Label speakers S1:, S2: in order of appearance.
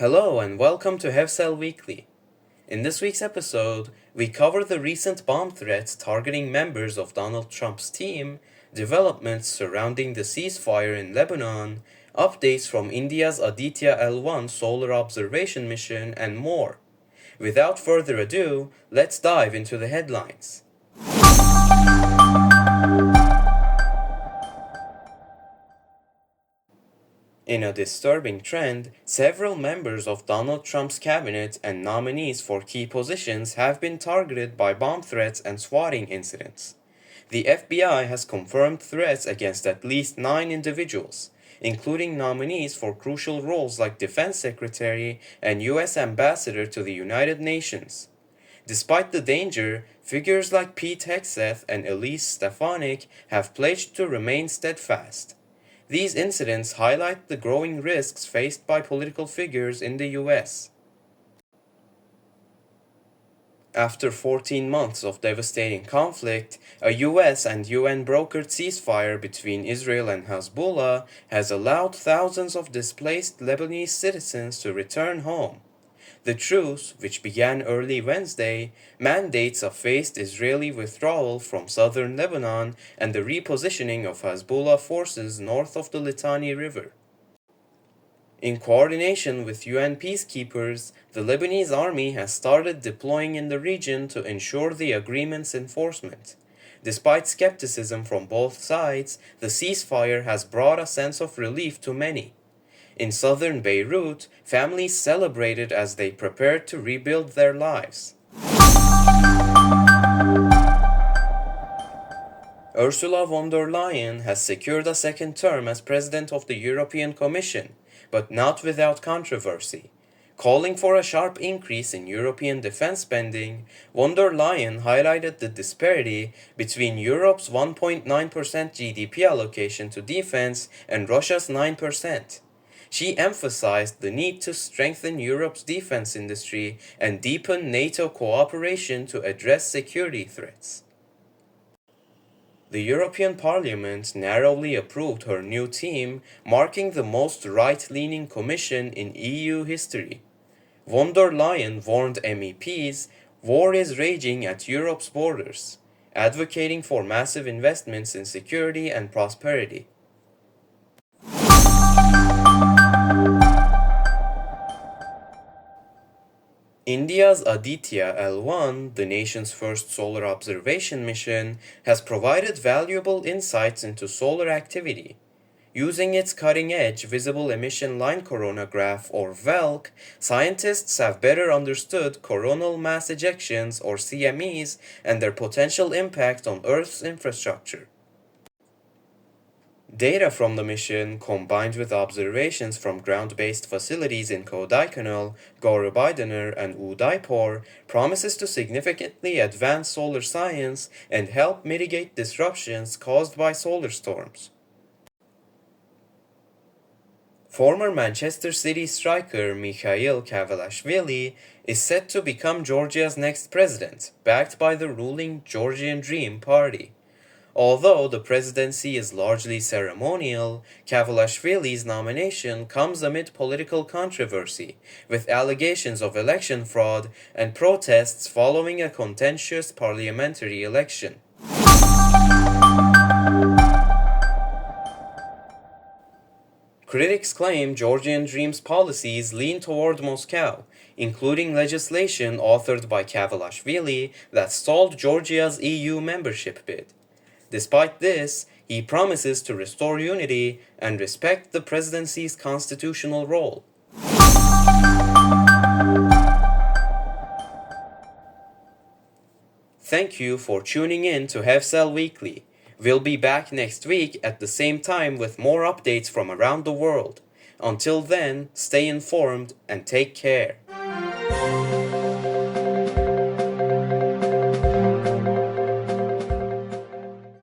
S1: Hello and welcome to Hevsel Weekly. In this week's episode, we cover the recent bomb threats targeting members of Donald Trump's team, developments surrounding the ceasefire in Lebanon, updates from India's Aditya L1 solar observation mission, and more. Without further ado, let's dive into the headlines. In a disturbing trend, several members of Donald Trump's cabinet and nominees for key positions have been targeted by bomb threats and swatting incidents. The FBI has confirmed threats against at least 9 individuals, including nominees for crucial roles like Defense Secretary and U.S. Ambassador to the United Nations. Despite the danger, figures like Pete Hegseth and Elise Stefanik have pledged to remain steadfast. These incidents highlight the growing risks faced by political figures in the U.S. After 14 months of devastating conflict, a U.S. and UN brokered ceasefire between Israel and Hezbollah has allowed thousands of displaced Lebanese citizens to return home. The truce, which began early Wednesday, mandates a phased Israeli withdrawal from southern Lebanon and the repositioning of Hezbollah forces north of the Litani River. In coordination with UN peacekeepers, the Lebanese army has started deploying in the region to ensure the agreement's enforcement. Despite skepticism from both sides, the ceasefire has brought a sense of relief to many. In southern Beirut, families celebrated as they prepared to rebuild their lives. Ursula von der Leyen has secured a second term as President of the European Commission, but not without controversy. Calling for a sharp increase in European defense spending, von der Leyen highlighted the disparity between Europe's 1.9% GDP allocation to defense and Russia's 9%. She emphasized the need to strengthen Europe's defense industry and deepen NATO cooperation to address security threats. The European Parliament narrowly approved her new team, marking the most right-leaning commission in EU history. Von der Leyen warned MEPs, "War is raging at Europe's borders," advocating for massive investments in security and prosperity. India's Aditya L1, the nation's first solar observation mission, has provided valuable insights into solar activity. Using its cutting-edge visible emission line coronagraph or VELC, scientists have better understood coronal mass ejections or CMEs and their potential impact on Earth's infrastructure. Data from the mission, combined with observations from ground-based facilities in Kodaikanal, Gaurabaidanar, and Udaipur, promises to significantly advance solar science and help mitigate disruptions caused by solar storms. Former Manchester City striker Mikhail Kavelashvili is set to become Georgia's next president, backed by the ruling Georgian Dream Party. Although the presidency is largely ceremonial, Kavelashvili's nomination comes amid political controversy, with allegations of election fraud and protests following a contentious parliamentary election. Critics claim Georgian Dream's policies lean toward Moscow, including legislation authored by Kavelashvili that stalled Georgia's EU membership bid. Despite this, he promises to restore unity and respect the presidency's constitutional role. Thank you for tuning in to Hevsel Weekly. We'll be back next week at the same time with more updates from around the world. Until then, stay informed and take care.